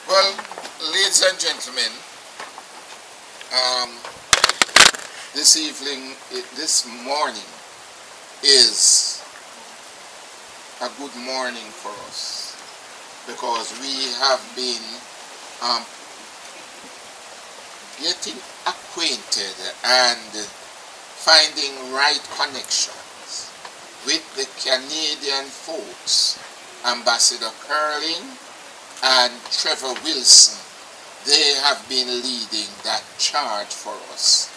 Well, ladies and gentlemen, this evening, this morning is a good morning for us because we have been getting acquainted and finding right connections with the Canadian folks, Ambassador Curling and Trevor Wilson. They have been leading that charge for us.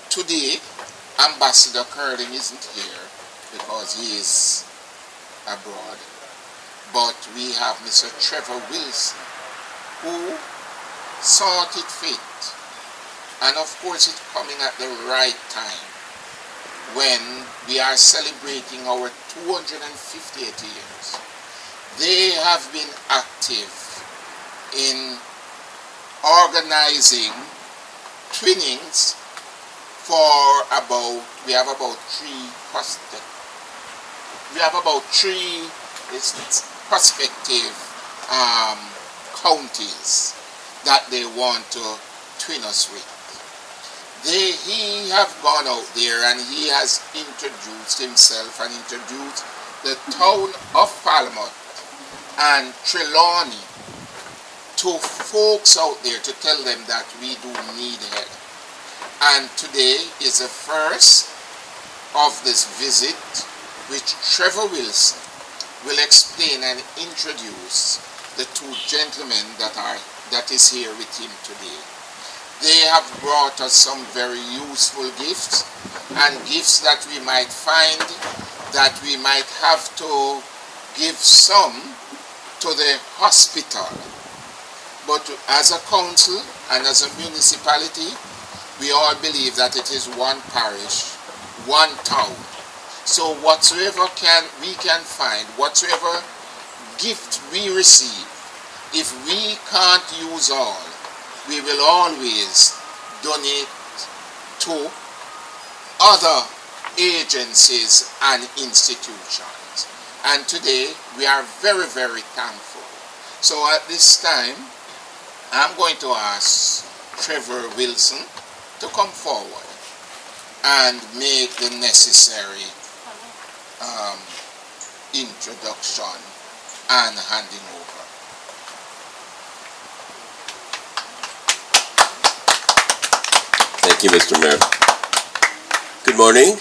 Today, Ambassador Curling isn't here because he is abroad, but we have Mr. Trevor Wilson, who sought it fit, and of course it's coming at the right time when we are celebrating our 250th years. They have been active in organizing twinnings for we have about three prospective counties that they want to twin us with. He have gone out there and he has introduced himself and introduced the town of Falmouth and Trelawny to folks out there to tell them that we do need help. And today is the first of this visit, which Trevor Wilson will explain and introduce the two gentlemen that is here with him today. They have brought us some very useful gifts, and gifts that we might find that we might have to give some to the hospital. But as a council and as a municipality, we all believe that it is one parish, one town. So whatsoever we can find, whatsoever gift we receive, if we can't use all, we will always donate to other agencies and institutions. And today we are very, very thankful. So at this time, I'm going to ask Trevor Wilson to come forward and make the necessary introduction and handing over. Thank you, Mr. Mayor. Good morning.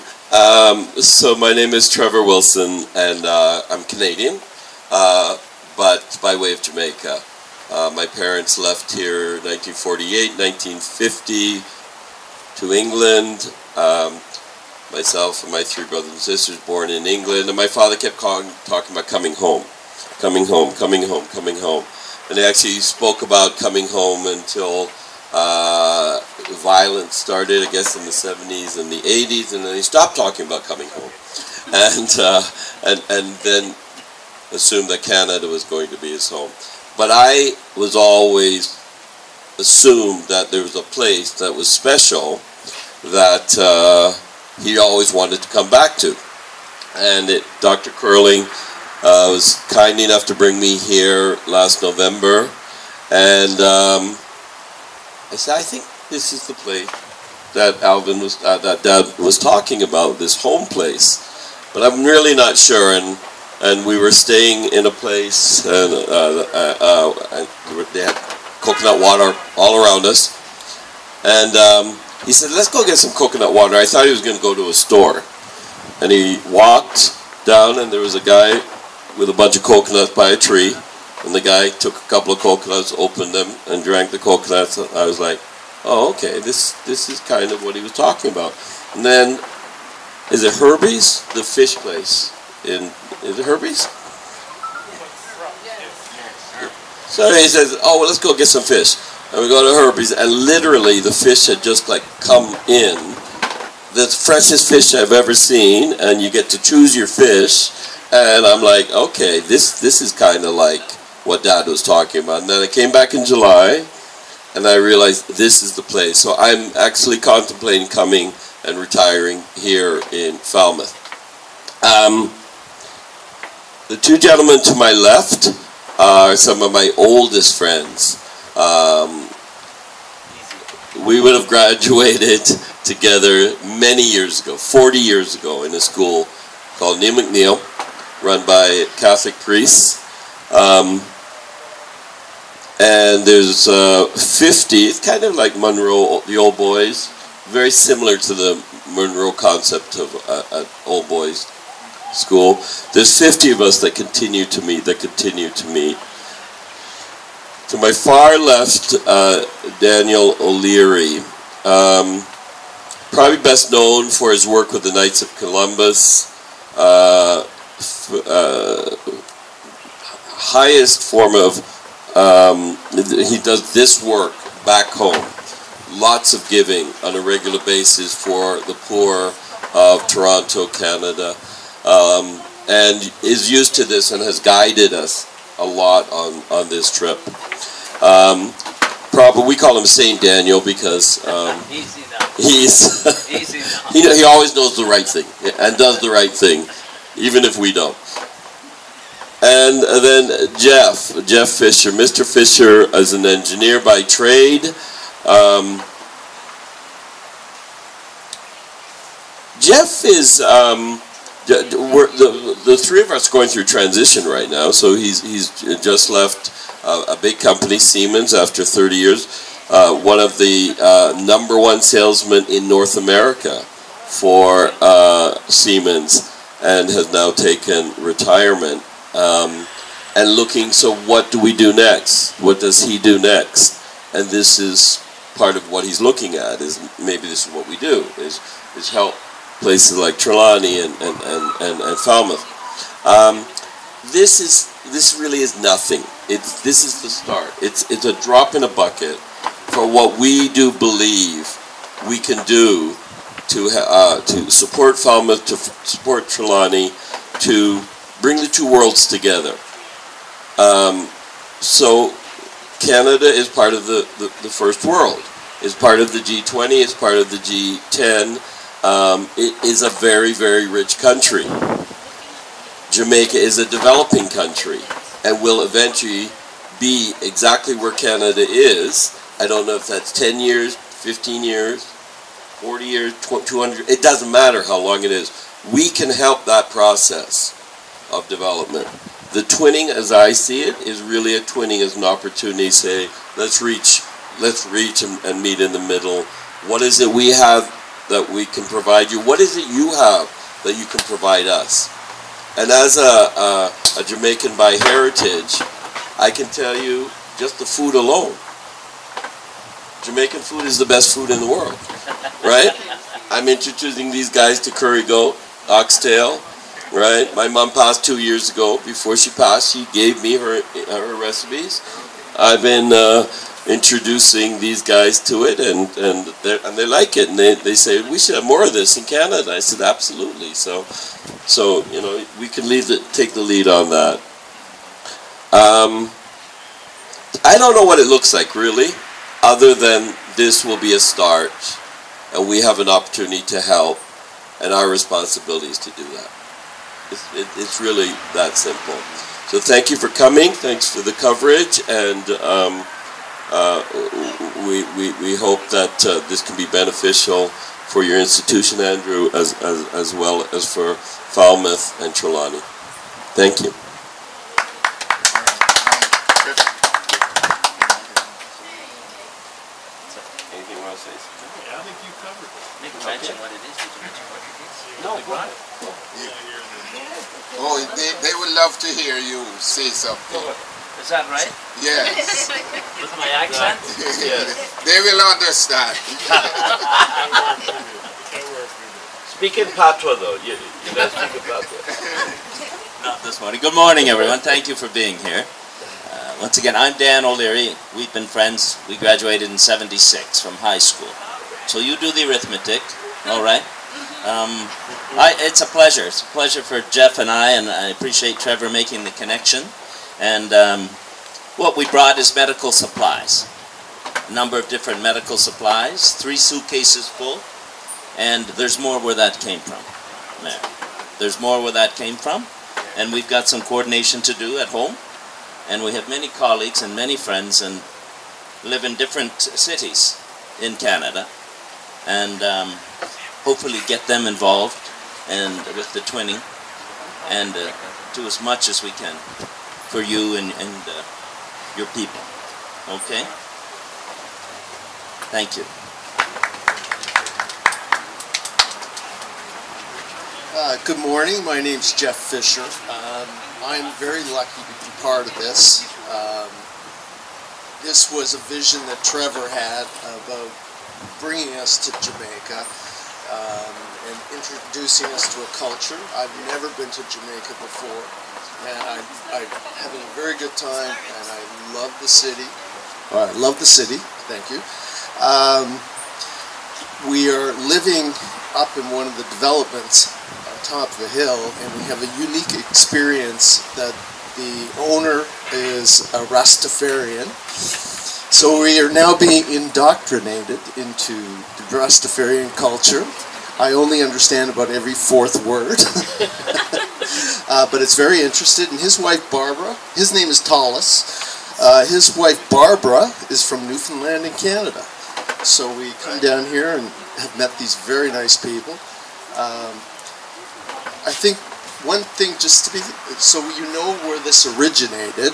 So my name is Trevor Wilson, and I'm Canadian, but by way of Jamaica. My parents left here in 1948, 1950 to England. Myself and my three brothers and sisters born in England, and my father kept talking about coming home, coming home, coming home, coming home. And they actually spoke about coming home until violence started, I guess, in the 70s and the 80s, and then he stopped talking about coming home, and then assumed that Canada was going to be his home. But I was always assumed that there was a place that was special that he always wanted to come back to. And Dr. Curling was kind enough to bring me here last November, and I said, I think this is the place that that Dad was talking about, this home place. But I'm really not sure, and we were staying in a place, and they had coconut water all around us, and he said, let's go get some coconut water. I thought he was going to go to a store, and he walked down, and there was a guy with a bunch of coconuts by a tree, and the guy took a couple of coconuts, opened them, and drank the coconuts. I was like, oh, okay, this is kind of what he was talking about. And then, is it Herbie's? The fish place. Is it Herbie's? So he says, oh, well, let's go get some fish. And we go to Herbie's, and literally the fish had just like come in. The freshest fish I've ever seen, and you get to choose your fish. And I'm like, okay, this is kind of like what Dad was talking about. And then I came back in July, and I realized this is the place. So I'm actually contemplating coming and retiring here in Falmouth. The two gentlemen to my left are some of my oldest friends. We would have graduated together many years ago, 40 years ago, in a school called Neil McNeil, run by Catholic priests. And there's 50, it's kind of like Monroe, the old boys, very similar to the Monroe concept of an old boys school. There's 50 of us that continue to meet, To my far left, Daniel O'Leary, probably best known for his work with the Knights of Columbus, highest form of, he does this work back home. Lots of giving on a regular basis for the poor of Toronto, Canada, and is used to this and has guided us a lot on this trip. Probably we call him Saint Daniel because he always knows the right thing and does the right thing, even if we don't. And then Jeff Fisher. Mr. Fisher is an engineer by trade. Jeff is the three of us are going through transition right now. So he's just left a big company, Siemens, after 30 years. One of the #1 salesmen in North America for Siemens, and has now taken retirement. And looking, so what do we do next? What does he do next? And this is part of what he's looking at, is maybe this is what we do, is help places like Trelawny and Falmouth. This really is nothing. This is the start. It's a drop in a bucket for what we do believe we can do to support Falmouth, to support Trelawny, to bring the two worlds together. So Canada is part of the first world, is part of the G20, is part of the G10. It is a very, very rich country. Jamaica is a developing country and will eventually be exactly where Canada is. I don't know if that's 10 years, 15 years, 40 years, 200, it doesn't matter how long it is. We can help that process of development. The twinning, as I see it, is really a twinning as an opportunity. Say, let's reach and meet in the middle. What is it we have that we can provide you? What is it you have that you can provide us? And as a Jamaican by heritage, I can tell you just the food alone. Jamaican food is the best food in the world, right? I'm introducing these guys to curry goat, oxtail, right? My mom passed 2 years ago. Before she passed, she gave me her recipes. I've been introducing these guys to it, and they like it, and they say we should have more of this in Canada. I said absolutely. So you know, we can take the lead on that. I don't know what it looks like really, other than this will be a start, and we have an opportunity to help, and our responsibility is to do that. It's really that simple. So thank you for coming. Thanks for the coverage, and we hope that this can be beneficial for your institution, Andrew, as well as for Falmouth and Trelawny. Thank you. Anything you want to say? Yeah, I think you covered it. Maybe mention what it is. Did you mention what it is? No, go ahead. Oh, they would love to hear you say something. Is that right? Yes. With my accent? Yes. They will understand. Speak in patois, though. You guys speak in patois. Not this morning. Good morning, everyone. Thank you for being here. Once again, I'm Dan O'Leary. We've been friends. We graduated in '76 from high school. So you do the arithmetic, all right? It's a pleasure. It's a pleasure for Jeff and I appreciate Trevor making the connection. And what we brought is medical supplies. A number of different medical supplies, 3 suitcases full, and there's more where that came from. There's more where that came from, and we've got some coordination to do at home. And we have many colleagues and many friends and live in different cities in Canada. And hopefully get them involved and with the twinning and do as much as we can for you and your people. Okay? Thank you. Good morning. My name's Jeff Fisher. I'm very lucky to be part of this. This was a vision that Trevor had about bringing us to Jamaica and introducing us to a culture. I've never been to Jamaica before, and I'm having a very good time, and I love the city. I love the city. Thank you. We are living up in one of the developments on top of the hill, and we have a unique experience that the owner is a Rastafarian. So we are now being indoctrinated into the Rastafarian culture. I only understand about every fourth word. But it's very interesting. And his wife Barbara, his name is Tallis. His wife Barbara is from Newfoundland in Canada. So we come down here and have met these very nice people. I think one thing, just to be, so you know where this originated,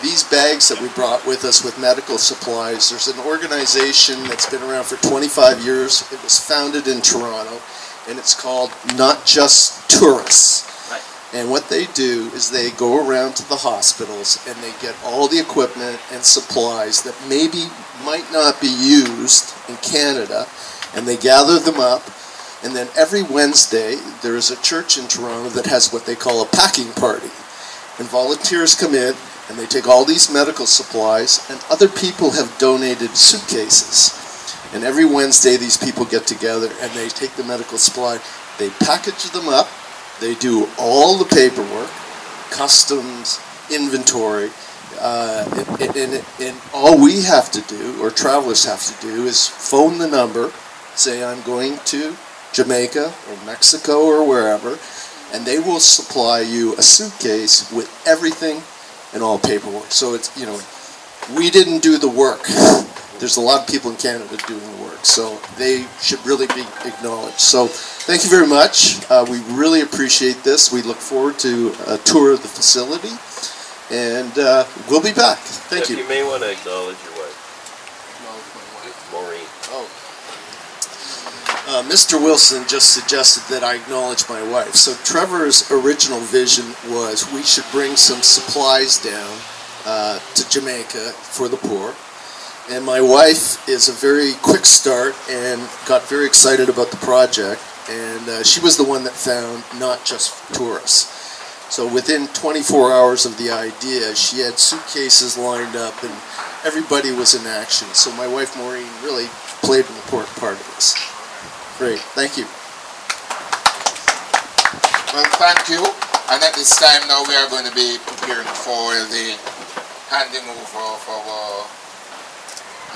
these bags that we brought with us with medical supplies, there's an organization that's been around for 25 years. It was founded in Toronto, and it's called Not Just Tourists. Right. And what they do is they go around to the hospitals and they get all the equipment and supplies that maybe might not be used in Canada, and they gather them up. And then every Wednesday, there is a church in Toronto that has what they call a packing party. And volunteers come in, and they take all these medical supplies, and other people have donated suitcases. And every Wednesday, these people get together, and they take the medical supply, they package them up, they do all the paperwork, customs, inventory, and all we have to do, or travelers have to do, is phone the number, say I'm going to Jamaica or Mexico or wherever, and they will supply you a suitcase with everything and all paperwork. So it's, you know, we didn't do the work. There's a lot of people in Canada doing the work, so they should really be acknowledged. So thank you very much. We really appreciate this. We look forward to a tour of the facility, and we'll be back. Thank you. You may want to acknowledge your wife. Maureen. Oh. Mr. Wilson just suggested that I acknowledge my wife. So Trevor's original vision was we should bring some supplies down to Jamaica for the poor. And my wife is a very quick start and got very excited about the project. And she was the one that found Not Just Tourists. So within 24 hours of the idea, she had suitcases lined up and everybody was in action. So my wife Maureen really played an important part of this. Great, thank you. Well, thank you. And at this time now we are going to be preparing for the handing over of our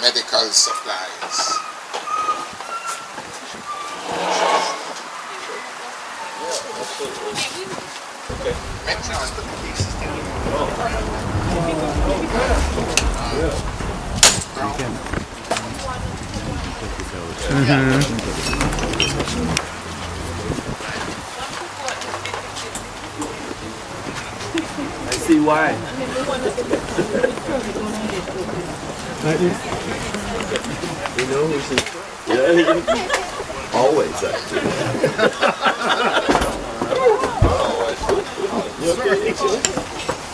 medical supplies. Yeah, absolutely. Okay. I see why. You know who's in... Yeah, always actually.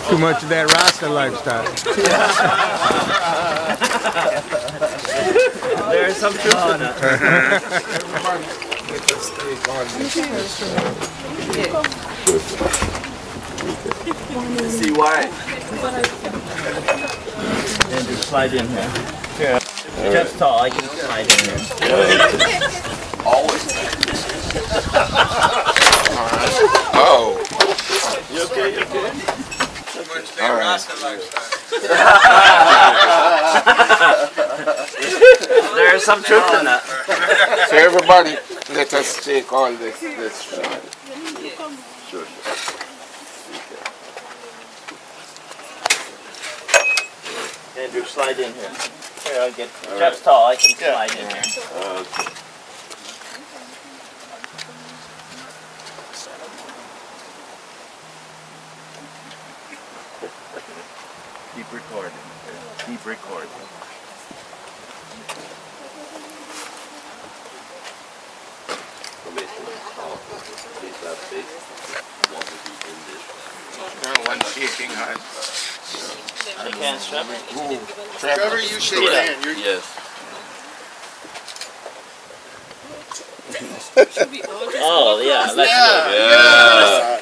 Too much of that Rasta lifestyle. There's some truth in it. See why? And just slide in here. Yeah. Jeff's tall, I can slide in here. Always. Oh. You okay? You okay? All right. There's some truth in that. So everybody, let us take all this. Sure. Andrew, slide in here. Here, I'll get. Jeff's tall. I can slide in here. Keep recording. Keep recording. One shaking hand. Shake hands, Trevor. Trevor, you shake hand. Yes. Oh, yeah. Let's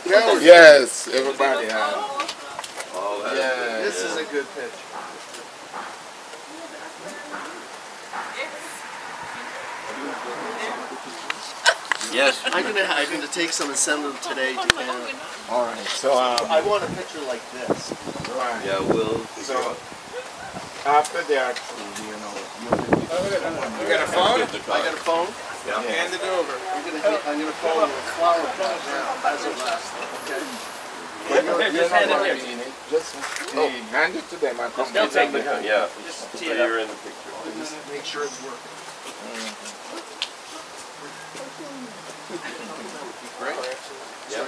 Yeah. Yes, everybody has. All hands. Yeah. This is a good pitch. Yes. I'm gonna take some and send them today to Canada. All right. So I want a picture like this. right. Yeah, we'll. So after they are through, you know, you got a phone? I got a phone. Yeah. Hand it over. I'm gonna phone you a flower pot now as a last. Okay. You're not going to need it. Just hand it to them and come They'll take it. it. Yeah. Just So tee it up. you're in the picture. Just make sure it's working. Yeah.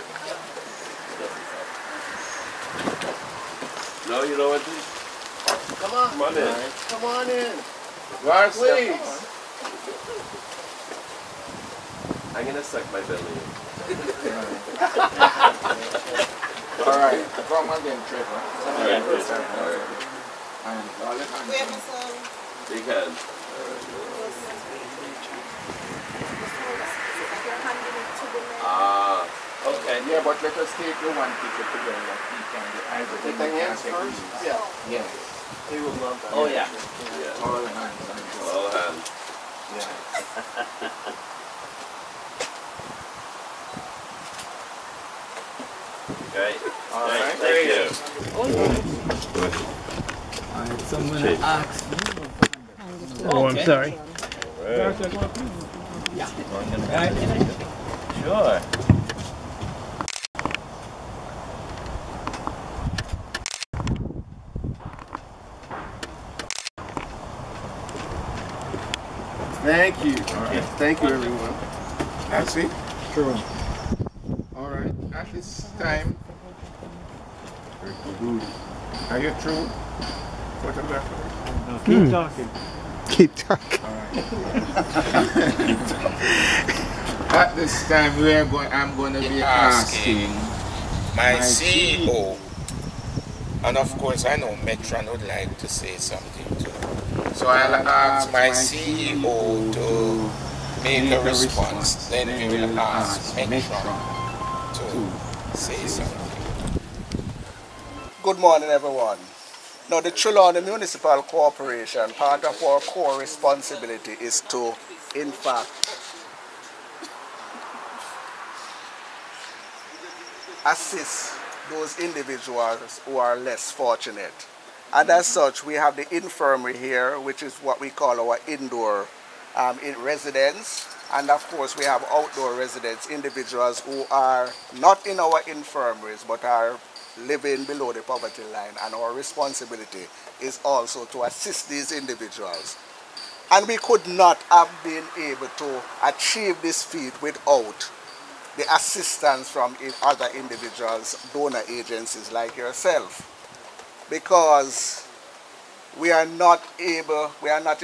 No, you know what? Come on. Come on in. Come on in. Lars, Please. I'm gonna suck my belly in. All right. Come again, Trevor. All right. And all the hands. Big hand. Ah. Okay. Yeah, but let us take the one picture together. He can get either. Take the hands first. Yeah. Yes. They will love that. Oh, yeah. Yeah. All hands. All hands. Yeah. Okay. All right. Thank you. Someone Shake. asked. Oh, I'm sorry. Sure. Thank you. Thank you, everyone. That's it? True. All right. At this time, are you through? Photographer? Keep talking. Keep talking. At this time, I'm going to be asking my CEO, and of course, I know Metron would like to say something too. So I'll ask my CEO to make a response. Then we will ask Metron to say something. Good morning, everyone. Now, the Trelawny Municipal Corporation, part of our core responsibility is to, in fact, assist those individuals who are less fortunate. And as such, we have the infirmary here, which is what we call our indoor residents. And of course, we have outdoor residents, individuals who are not in our infirmaries, but are living below the poverty line. And our responsibility is also to assist these individuals. And we could not have been able to achieve this feat without the assistance from other individuals, donor agencies like yourself. Because we are not in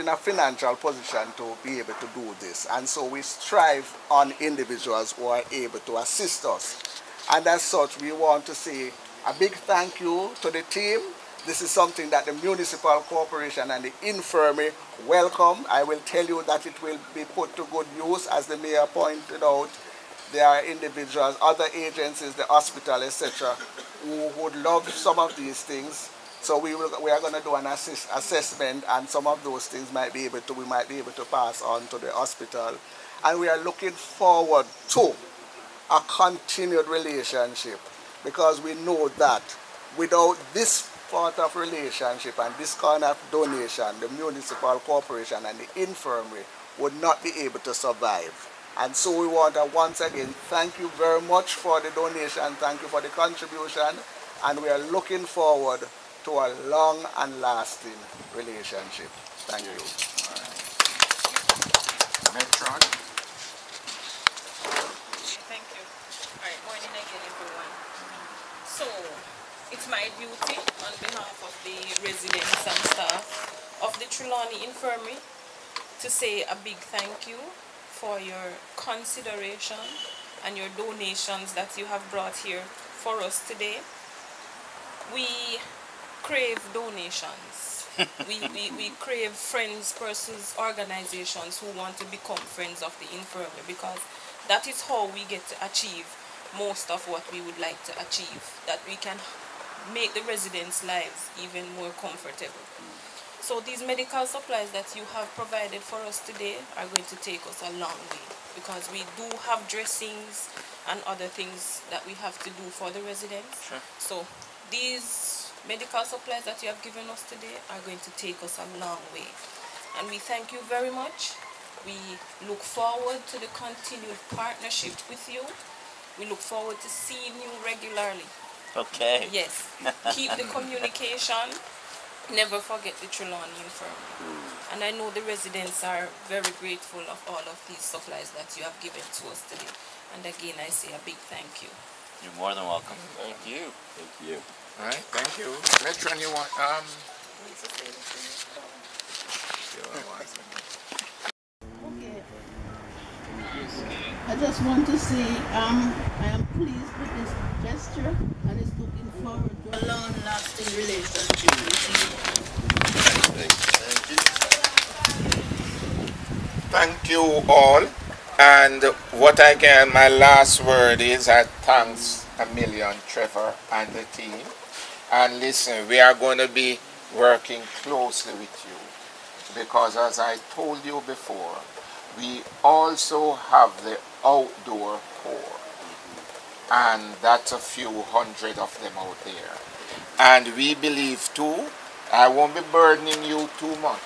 a financial position to be able to do this. And so we strive on individuals who are able to assist us. And as such, we want to say a big thank you to the team. This is something that the municipal corporation and the infirmary welcome. I will tell you that it will be put to good use. As the mayor pointed out, there are individuals, other agencies, the hospital, etc., who would love some of these things. So we are going to do an assessment, and some of those things we might be able to pass on to the hospital. And we are looking forward to a continued relationship, because we know that without this part of relationship and this kind of donation, the municipal corporation and the infirmary would not be able to survive. And so we want to once again thank you very much for the donation, thank you for the contribution, and we are looking forward to a long and lasting relationship. Thank you. All right. Metron. Thank you. All right, morning again, everyone. So, it's my duty on behalf of the residents and staff of the Trelawny Infirmary to say a big thank you for your consideration and your donations that you have brought here for us today. We crave donations. we crave friends, persons, organizations who want to become friends of the infirmary, because that is how we get to achieve most of what we would like to achieve, that we can make the residents' lives even more comfortable. So these medical supplies that you have provided for us today are going to take us a long way, because we do have dressings and other things that we have to do for the residents. Sure. So these medical supplies that you have given us today are going to take us a long way. And we thank you very much. We look forward to the continued partnership with you. We look forward to seeing you regularly. Okay. Yes. Keep the communication. Never forget the Trelawny Infirmary. And I know the residents are very grateful of all of these supplies that you have given to us today. And again, I say a big thank you. You're more than welcome. Thank you. Thank you. All right, thank you. Metron, you want Okay. I just want to say I am pleased with this gesture and is looking forward to a long-lasting relationship with you. Thank you all. And what I can, my last word is thanks a million, Trevor and the team. And listen, we are going to be working closely with you, because as I told you before, we also have the outdoor poor, and that's a few hundred of them out there. And we believe too, I won't be burdening you too much,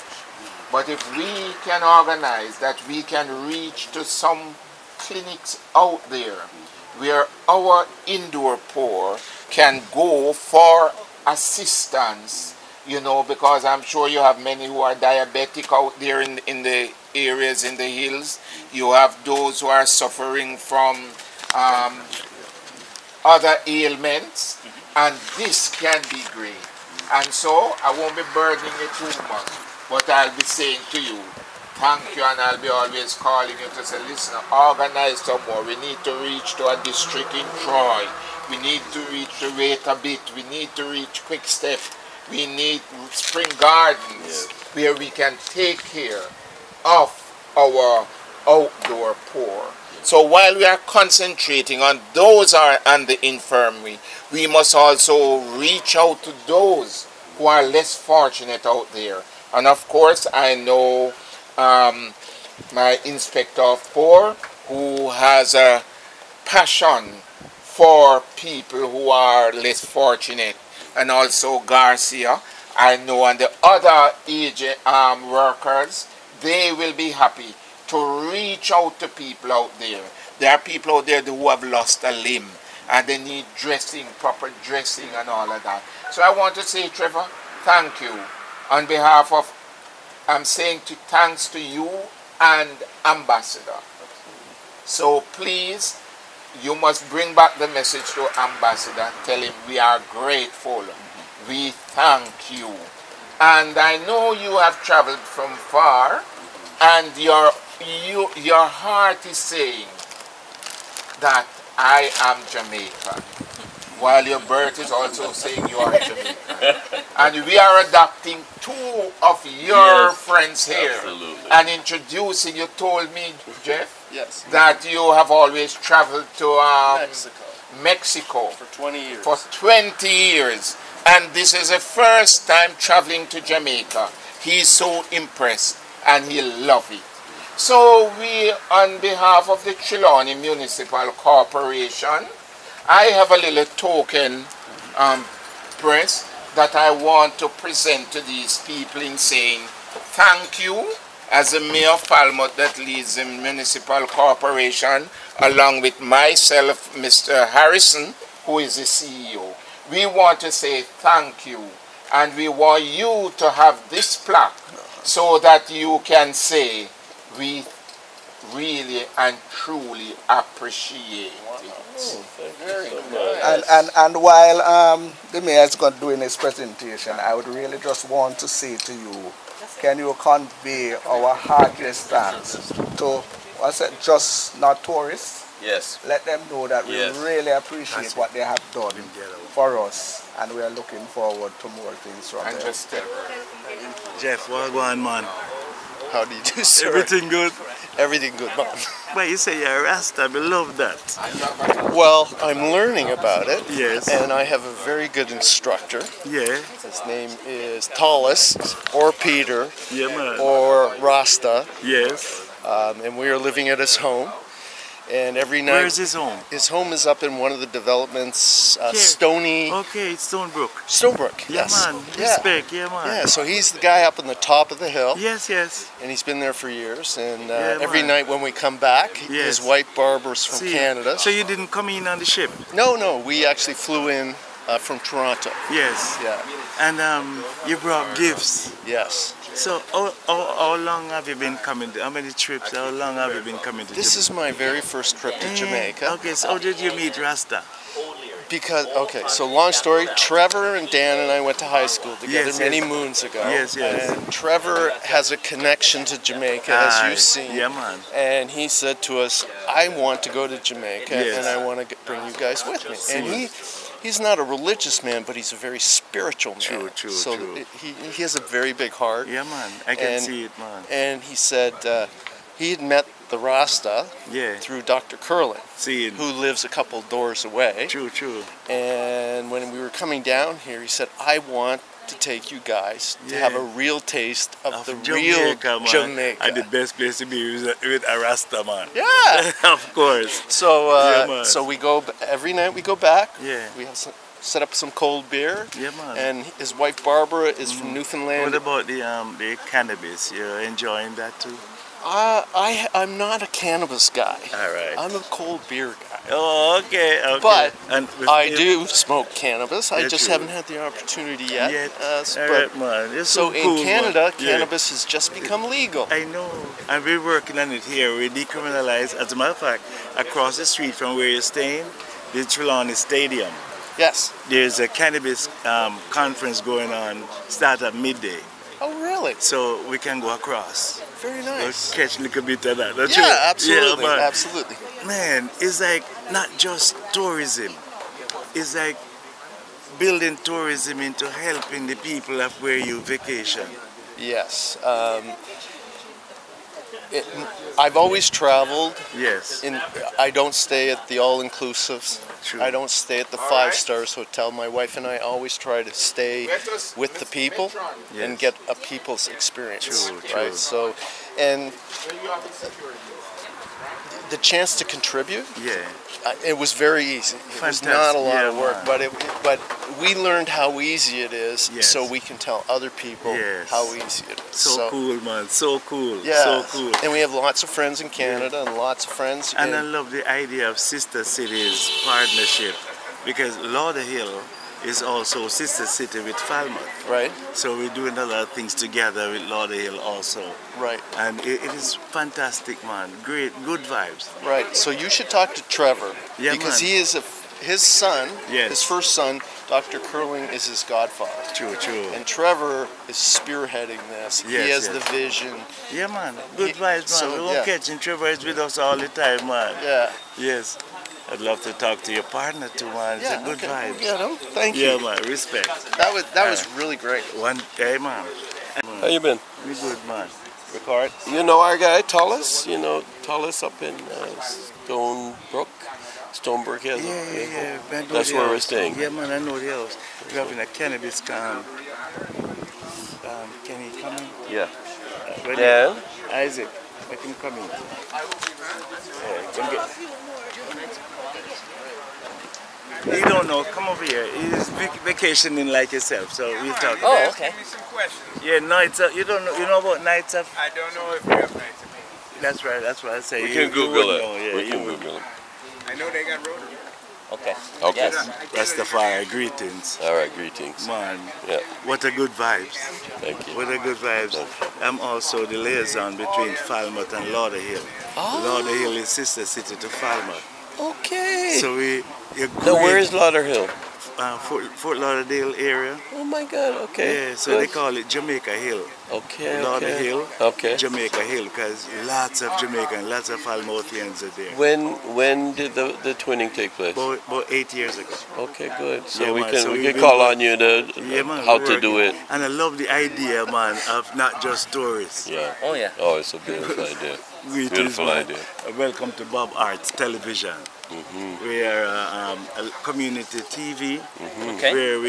but if we can organize that, we can reach to some clinics out there where our indoor poor can go for assistance, you know, because I'm sure you have many who are diabetic out there in the areas in the hills. You have those who are suffering from other ailments, and this can be great. And so I won't be burdening you too much, but I'll be saying to you, thank you, and I'll be always calling you to say, listen, organize some more. We need to reach to a district in Troy. We need to reach the rate a bit. We need to reach Quick Step. We need Spring Gardens, where we can take care of our outdoor poor. So while we are concentrating on those and the infirmary, we must also reach out to those who are less fortunate out there. And of course, I know my inspector of poor, who has a passion for people who are less fortunate, and also Garcia, I know, and the other agent workers, they will be happy to reach out to people out there. There are people out there who have lost a limb, and they need dressing, proper dressing and all of that. So I want to say, Trevor, thank you. On behalf of, I'm saying thanks to you and Ambassador. So please, you must bring back the message to Ambassador. Tell him we are grateful. We thank you. And I know you have traveled from far, and your heart is saying that I am Jamaican, while your birth is also saying you are Jamaican. And we are adopting two of your friends here. Absolutely. And introducing, you told me, Jeff, Yes. that you have always traveled to Mexico For 20 years. for 20 years. And this is the first time traveling to Jamaica. He's so impressed and he loves it. So we, on behalf of the Trelawny Municipal Corporation, I have a little token press that I want to present to these people in saying thank you as the Mayor of Falmouth that leads the Municipal Corporation, along with myself, Mr. Harrison, who is the CEO. We want to say thank you And we want you to have this plaque so that you can say, we really and truly appreciate it. And while the mayor is going to do in his presentation, I would really just want to say to you, can you convey our heartiest thanks to, what's it, just not tourists? Yes. Let them know that we really appreciate what they have done for us, and we are looking forward to more things from them. Jeff, well going, man? How do you do, sir? Everything good? Everything good, man. Well, you say you're a Rasta, I love that. Well, I'm learning about it. Yes. And I have a very good instructor. Yeah. His name is Tallis, or Peter, yeah, man. or Rasta. Yes. And we are living at his home. And every night... Where's his home? His home is up in one of the developments, Stony... Okay, Stonebrook. Stonebrook, yeah, yes. Man. Respect, yeah, man. Yeah, so he's the guy up on the top of the hill. Yes, yes. And he's been there for years. And every night when we come back, his wife Barbara's from Canada. So you didn't come in on the ship? No, we actually flew in from Toronto. Yes. Yeah. And you brought gifts? Yes. So how long have you been coming? How many trips? How long have you been coming to Jamaica? This is my very first trip to Jamaica. Okay, so how did you meet Rasta? Because, okay, so long story, Trevor and Dan and I went to high school together many moons ago. Yes, yes. And Trevor has a connection to Jamaica, as you've seen. Yeah, man. And he said to us, I want to go to Jamaica, and I want to bring you guys with me. And he's not a religious man, but he's a very spiritual man. True. So he has a very big heart. Yeah, man. I can see it, man. And he said he had met the Rasta through Dr. Curlin, who lives a couple doors away. True. And when we were coming down here, he said, I want to take you guys to have a real taste of the Jamaica, real Jamaica. And the best place to be is with a Rasta, man. Yeah. Of course. So so we go, every night we go back. Yeah. We have set up some cold beer. Yeah, man. And his wife Barbara is from Newfoundland. What about the cannabis? You're enjoying that too? I'm not a cannabis guy. All right. I'm a cold beer guy. Oh, okay. But I do smoke cannabis. I just haven't had the opportunity yet. Man. So cool, in Canada, man. cannabis has just become legal. I know. And we're working on it here. We decriminalize, as a matter of fact, across the street from where you're staying, the Trelawny Stadium. Yes. There's a cannabis conference going on, start at midday. Oh, really? So we can go across. Very nice. We'll catch a little bit of that. Absolutely. Yeah, absolutely. Man, it's like not just tourism. It's like building tourism into helping the people of where you vacation. Yes. I've always traveled. Yes. I don't stay at the all-inclusives. True. I don't stay at the five-stars hotel. My wife and I always try to stay with the people and get a people's experience. True. Right. So, and the chance to contribute. Yeah. It was very easy. It was not a lot of work, but we learned how easy it is, so we can tell other people how easy it is. So cool, man. So cool. Yeah. So cool. And we have lots of friends in Canada and lots of friends. And I love the idea of sister cities partnership, because Lauderhill is also sister city with Falmouth. Right. So we're doing a lot of things together with Lauderhill also. Right. And it is fantastic, man. Great, good vibes. Right. So you should talk to Trevor, because he is his son, his first son, Dr. Curling, is his godfather. True. And Trevor is spearheading this. He has the vision. Yeah, man. Good vibes, man. We won't catch him. Trevor is with us all the time, man. Yeah. Yes. I'd love to talk to your partner too, man. It's a good vibe. Get him. Thank you. Yeah, man. Respect. That was really great. One day, man. How you been? We good, man. Record. You know our guy Tallis? You know Tallis up in Stonebrook. Yeah. That's where we're staying. Yeah, man. I know the house. We're having a cannabis can he come in? Yeah. Yeah. Isaac, let him come in. Come get. He don't know. Come over here. He's vacationing like yourself, so we'll talk. Oh, okay. Yeah, nights up. You don't know. You know about nights up? I don't know if we have nights up. That's right. That's what I say. We can Google it. We can Google it. I know they got Rotary. Okay. Okay. Yes. Rastafari, greetings. All right, greetings. Man, Yeah. what a good vibes. Thank you. What a good vibes. I'm also the liaison between Falmouth and Lauderhill. Lauderhill is sister city to Falmouth. Okay. So Now, where is Lauderhill? Fort Lauderdale area. Oh my God. Okay. Yeah, so Good. they call it Jamaica Hill. Okay. Lauderhill, Okay. Jamaica Hill, because lots of Jamaican, lots of Falmouthians are there. When did the twinning take place? About 8 years ago. Okay, good. So Yeah, we man, can so we we've can been call work- on you to Yeah, man, how we're to do working. it. And I love the idea, man, of not just tourists. Yeah. Oh yeah. Oh, it's a beautiful idea. Greetings, Beautiful man. idea. Welcome to Bob Arts Television. We are a community TV Okay. where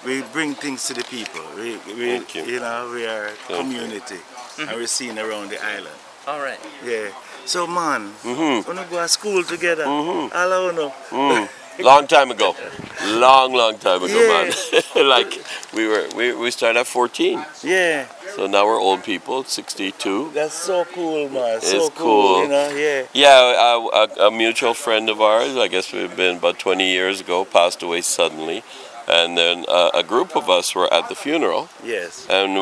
we bring things to the people. Thank you. You know, we are you. community, and we're seen around the island. All right. Yeah. So man, we wanna go to school together. All I know. Long time ago. Long time ago, Yeah. man. Like we started at 14. Yeah. So now we're old people, 62. That's so cool, man. So It's cool. You know, yeah. Yeah, a mutual friend of ours, I guess we've been about 20 years ago, passed away suddenly. And then a group of us were at the funeral. Yes. And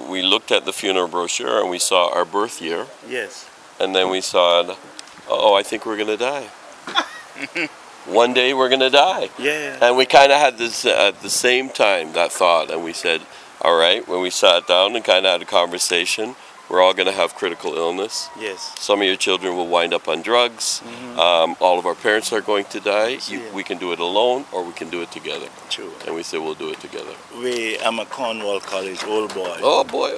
we looked at the funeral brochure and we saw our birth year. Yes. And then we saw, oh, I think we're going to die. One day we're going to die. Yeah. And we kind of had this at the same time, that thought. And we said, all right, when we sat down and kind of had a conversation, we're all going to have critical illness. Yes. Some of your children will wind up on drugs. All of our parents are going to die. We can do it alone or we can do it together. True. And we said we'll do it together. I'm a Cornwall College old boy. Oh boy.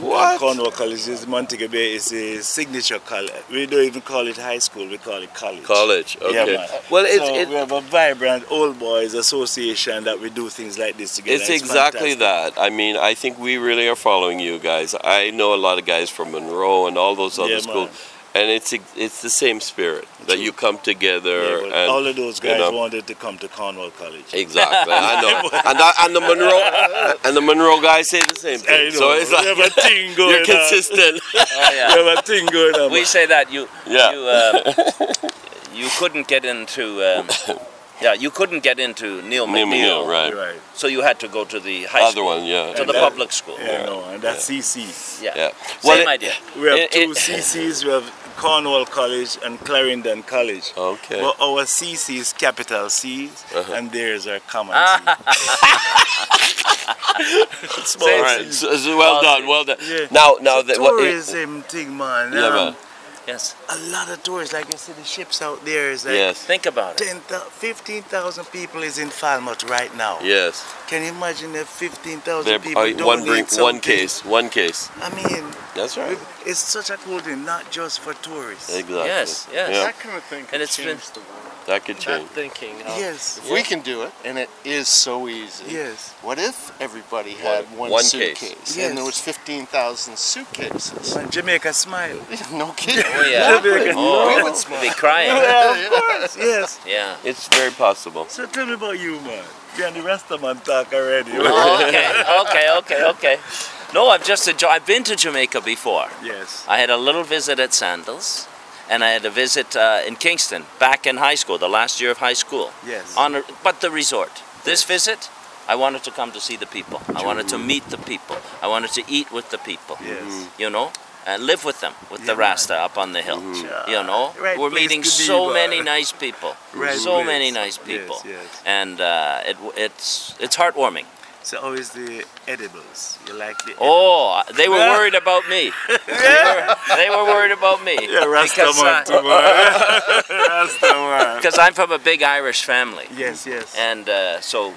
What? Cornwall College is Montego Bay. It's a signature college. We don't even call it high school. We call it college. College. Okay. Yeah, man. Well, we have a vibrant old boys association that we do things like this together. It's exactly fantastic. that. I mean, I think we really are following you guys. I know a lot of guys from Monroe and all those other schools, and it's the same spirit that you come together. Yeah, but and all of those guys you know, wanted to come to Cornwall College. Exactly, I know. and the Monroe guys say the same thing. So it's like we have a thing going you're consistent. Oh, yeah. We have a thing going on. We say that you couldn't get into you couldn't get into Neil McNeil, right. So you had to go to the high school, one, yeah, to the public school. Yeah, no, and that's CC. Yeah. Well, Same idea. We have two CCs. We have Cornwall College and Clarendon College. Okay. But our CC is capital C's, and theirs are common C's. All right. So well done. Yeah. Now the tourism thing, man. man. Yes. A lot of tourists, like you see the ships out there, is like Yes. Think about it. 15,000 people is in Falmouth right now. Yes. Can you imagine if 15,000 people one case. I mean, that's right. It's such a cool thing, not just for tourists. Exactly. Yes. Yeah. That kind of thing And it's been change the world. That could change. That thinking. Yes. If we can do it, and it is so easy. Yes. What if everybody had one case. suitcase and there was 15,000 suitcases? And Jamaica smile. No kidding. Oh yeah. Jamaica. We would You'd smile. be crying. Yeah, of course. Yes. Yeah. It's very possible. So tell me about you, man. You and the rest of man talk already. Okay. No, I've been to Jamaica before. Yes. I had a little visit at Sandals, and I had a visit in Kingston, back in high school, the last year of high school. Yes. But the resort. This visit, I wanted to come to see the people. I wanted to meet the people. I wanted to eat with the people. Yes. You know, and live with them, with the Yeah, Rasta up on the hill. Sure. You know, Right we're place meeting to be, so boy. many nice people. Right So place. many nice people. Yes. And it's heartwarming. So how is the edibles? You like the edibles? Oh, they were worried about me. They were worried about me. Yeah, Rastaman too, Rastaman. Because I'm from a big Irish family. Yes. And so,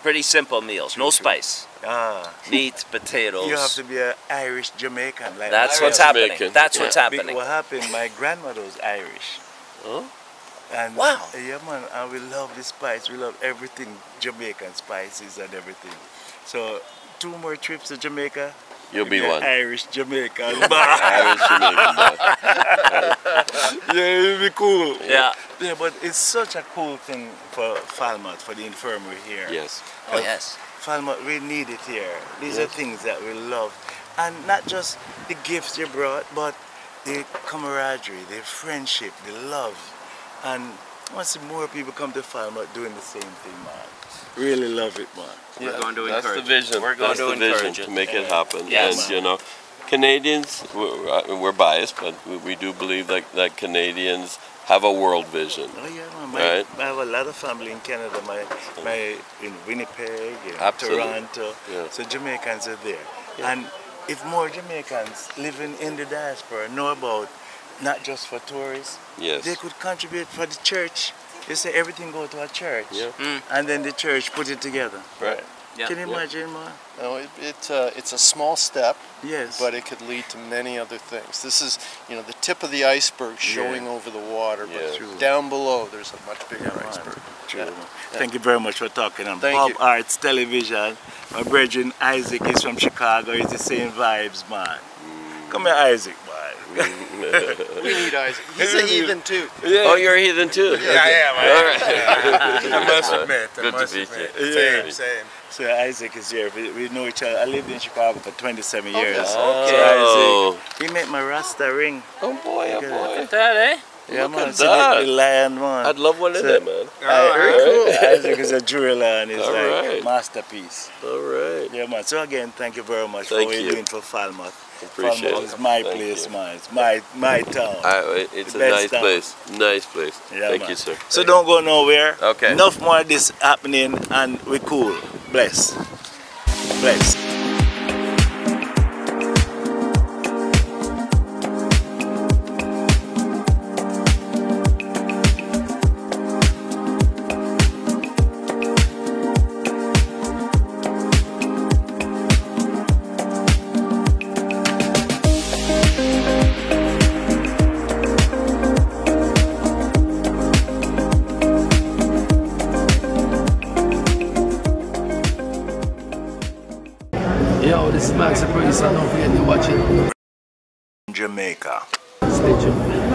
pretty simple meals, no spice. Meat, potatoes. You have to be an Irish Jamaican. Like That's Irish what's happening. Jamaican. That's what's happening. What happened, my grandmother was Irish. Oh? And Wow. Yeah, man, and we love the spice. We love everything Jamaican spices and everything. So 2 more trips to Jamaica. You'll be You're one. Irish Jamaican. Irish Jamaican. Yeah, it'll be cool. Yeah. Yeah, but it's such a cool thing for Falmouth, for the infirmary here. Yes. Oh, yes. Falmouth, we need it here. These are things that we love. And not just the gifts you brought, but the camaraderie, the friendship, the love. And I want to see more people come to Falmouth doing the same thing, man. Really love it, man. Yeah, going to that's encourage the vision. We're going that's to the vision encourage it. to make it happen. Yes. And you know, Canadians, we're biased, but we do believe that Canadians have a world vision. Oh yeah, man. Right? I have a lot of family in Canada. My in Winnipeg, in Absolutely. Toronto. Yeah. So Jamaicans are there. Yeah. And if more Jamaicans living in the diaspora know about not just for tourists, Yes. they could contribute for the church. They say everything go to a church, Yeah. and then the church put it together. Right. Yeah. Can you imagine, man? No, it's a small step, Yes. but it could lead to many other things. This is, the tip of the iceberg showing over the water, Yeah. but down below there's a much bigger iceberg. True. Yeah. Thank you very much for talking on Thank Bob you. Arts Television. My brethren Isaac is from Chicago. He's the same vibes, man. Come here, Isaac, man. We need Isaac. He's a heathen too. Yeah. Oh, you're a heathen too? Yeah, I am. All right. I must admit. Good to meet you. Same, same. So Isaac is here. We know each other. I lived in Chicago for 27 years. Okay. So Isaac, he made my Rasta ring. Oh boy, oh boy. That, eh? Yeah, Look man. at So that. the lion, man. I'd love one of them, man. Isaac is a jeweler and it's All like right. masterpiece. All right. Yeah, man. So again, thank you very much Thank for what you. you're doing for Falmouth. Appreciate Falmouth it. is my Thank place, you. man. It's my town. It's The a best nice town. place. Nice place. Yeah, Thank man. you, sir. So don't go nowhere. Okay. Enough more of this happening and we cool. Bless. Bless. Yo, this is Max the Priest, and don't forget to watch it. Jamaica. Stay tuned.